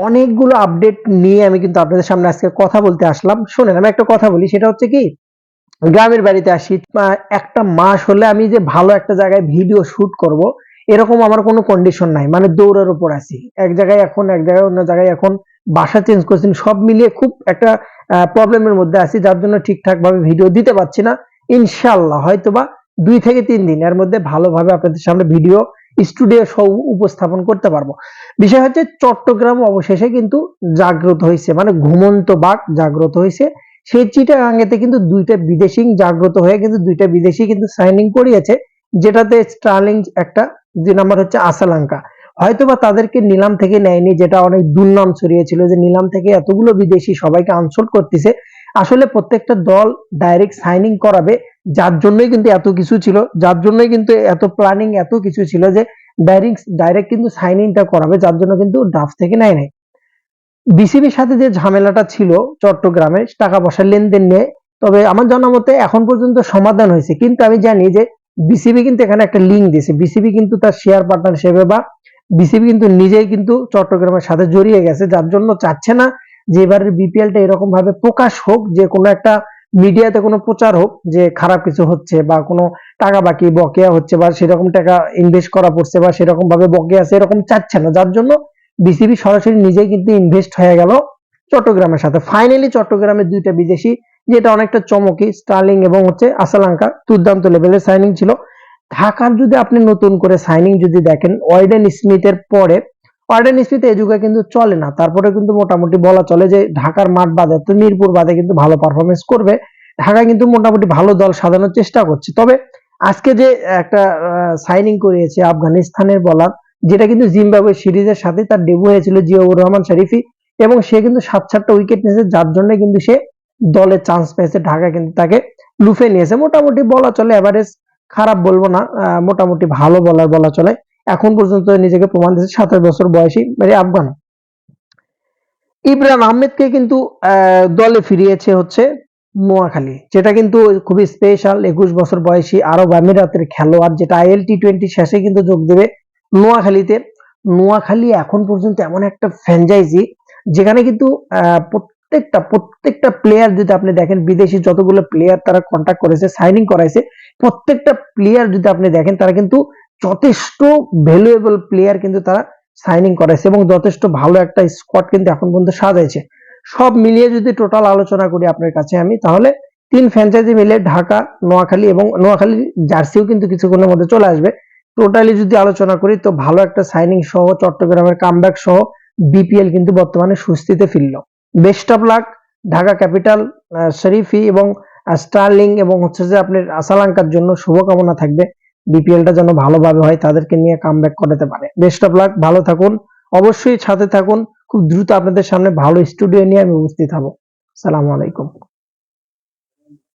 অনেকগুলো আপডেট নিয়ে আমি কিন্তু আপনাদের সামনে আজকে কথা বলতে আসলাম। শোনেন, আমি একটা কথা বলি, সেটা হচ্ছে কি, গ্রামের বাড়িতে আসি, একটা মাস হলে আমি যে ভালো একটা জায়গায় ভিডিও শুট করব, এরকম আমার কোনো কন্ডিশন নাই। মানে দৌড়ের উপর আছি, এক জায়গায় এখন, এক জায়গায় অন্য জায়গায় এখন, বাসা চেঞ্জ করছি, সব মিলিয়ে খুব একটা প্রবলেমের মধ্যে আছি, যার জন্য ঠিকঠাক ভাবে ভিডিও দিতে পারছি না। ইনশাল্লাহ হয়তোবা 2 থেকে 3 দিন এর মধ্যে ভালোভাবে আপনাদের সামনে ভিডিও স্টুডিও সহ উপস্থাপন করতে পারবো। বিষয় হচ্ছে, চট্টগ্রাম অবশেষে কিন্তু জাগ্রত হয়েছে, মানে ঘুমন্ত বাঘ জাগ্রত হয়েছে। সেই চিটাগাঙ্গেতে কিন্তু 2টা বিদেশি জাগ্রত হয়ে কিন্তু 2টা বিদেশি কিন্তু সাইনিং করিয়েছে, যেটাতে স্টার্লিং একটা, 2 নাম্বার হচ্ছে আসালাঙ্কা। হয়তোবা তাদেরকে নিলাম থেকে নেয়নি, যেটা অনেক দুর্নাম ছড়িয়েছিল যে নিলাম থেকে এতগুলো বিদেশি সবাইকে আনসোল্ড করতেছে। আসলে প্রত্যেকটা দল ডাইরেক্ট সাইনিং করাবে, যার জন্যই কিন্তু এত কিছু ছিল, যার জন্যই কিন্তু এত প্ল্যানিং, এত কিছু ছিল যে ডাইরেক্ট ডাইরেক্ট কিন্তু সাইনিংটা করাবে, যার জন্য কিন্তু ড্রাফট থেকে নেয় নাই। বিসিবির সাথে যে ঝামেলাটা ছিল চট্টগ্রামে টাকা পয়সার লেনদেন নিয়ে, তবে আমার জানা মতে এখন পর্যন্ত সমাধান হয়েছে। কিন্তু আমি জানি যে বিসিবি কিন্তু এখানে একটা লিঙ্ক দিয়েছে, বিসিবি কিন্তু তার শেয়ার পার্টনার হিসেবে, বা বিসিবি কিন্তু নিজেই কিন্তু চট্টগ্রামের সাথে জড়িয়ে গেছে, যার জন্য চাচ্ছে না যে এবারের বিপিএলটা এরকম ভাবে প্রকাশ হোক, যে কোনো একটা মিডিয়াতে কোনো প্রচার হোক যে খারাপ কিছু হচ্ছে, বা কোনো টাকা বাকি বকেয়া হচ্ছে, বা সেরকম টাকা ইনভেস্ট করা পড়ছে, বা সেরকম ভাবে বকেয়া আছে, এরকম চাচ্ছে না। যার জন্য বিসিবি সরাসরি নিজেই কিন্তু ইনভেস্ট হয়ে গেল চট্টগ্রামের সাথে। ফাইনালি চট্টগ্রামের 2টা বিদেশি, যেটা অনেকটা চমকি, স্টার্লিং এবং হচ্ছে আসালাঙ্কা, দুর্দান্ত লেভেলের সাইনিং ছিল। ঢাকার যদি আপনি নতুন করে সাইনিং যদি দেখেন, ওয়ার্ডেন স্মিথের পরে, ওয়ার্ডেন স্মিথ এই যুগে কিন্তু চলে না, তারপরে কিন্তু মোটামুটি বলা চলে যে ঢাকার মাঠ বাদে তো মিরপুর বাদে কিন্তু ভালো পারফরমেন্স করবে। ঢাকা কিন্তু মোটামুটি ভালো দল সাজানোর চেষ্টা করছে। তবে আজকে যে একটা সাইনিং করিয়েছে আফগানিস্তানের বলার, যেটা কিন্তু জিম্বাবুয়ে সিরিজের সাথে তার ডেবু হয়েছিল, জিয়াউর রহমান শরীফি, এবং সে কিন্তু 7-4টা উইকেট নিয়েছে, যার জন্য কিন্তু সে দলে চান্স পেয়েছে। ঢাকা কিন্তু তাকে লুফে নিয়েছে। মোটামুটি বলা চলে এভারেজ, খারাপ বলবো না, মোটামুটি ভালো বলার বলা চলে। এখন পর্যন্ত নিজেকে প্রমাণ দিয়েছে, 27 বছর বয়সী মানে আফগান। ইমরান আহমেদকে কিন্তু দলে ফিরিয়েছে হচ্ছে নোয়াখালী, যেটা কিন্তু খুবই স্পেশাল। 21 বছর বয়সী আরব আমিরাতের খেলোয়াড়, যেটা IL T20 শেষে কিন্তু যোগ দেবে নোয়াখালীতে। নোয়াখালী এখন পর্যন্ত এমন একটা ফ্র্যাঞ্চাইজি, যেখানে কিন্তু প্রত্যেকটা প্লেয়ার যদি আপনি দেখেন, বিদেশি যতগুলো প্লেয়ার তারা কন্ট্যাক্ট করেছে, সাইনিং করাইছে, প্রত্যেকটা প্লেয়ার যদি আপনি দেখেন, তারা কিন্তু যথেষ্ট ভ্যালুয়েবল প্লেয়ার কিন্তু তারা সাইনিং করেছে, এবং যথেষ্ট ভালো একটা স্কোয়াড কিন্তু এখন পর্যন্ত সাজাইছে। সব মিলিয়ে যদি টোটাল আলোচনা করি আপনার কাছে আমি, তাহলে 3 ফ্র্যাঞ্চাইজি মিলে ঢাকা, নোয়াখালী, এবং নোয়াখালী জার্সিও কিন্তু কিছুক্ষণের মধ্যে চলে আসবে। টোটালি যদি আলোচনা করি, তো ভালো একটা সাইনিং সহ চট্টগ্রামের কামব্যাক সহ বিপিএল কিন্তু বর্তমানে সুস্থিতে ফিরল। Best of luck Dhaka capital, শরীফি এবং স্টার্লিং, এবং হচ্ছে যে আপনার আসালাঙ্কার জন্য শুভকামনা থাকবে। বিপিএলটা যেন ভালোভাবে হয়, তাদেরকে নিয়ে কামব্যাক করাতে পারে। বেস্ট অফ লাক, ভালো থাকুন, অবশ্যই সাথে থাকুন। খুব দ্রুত আপনাদের সামনে ভালো স্টুডিও নিয়ে আমি উপস্থিত হব। আসসালামু আলাইকুম।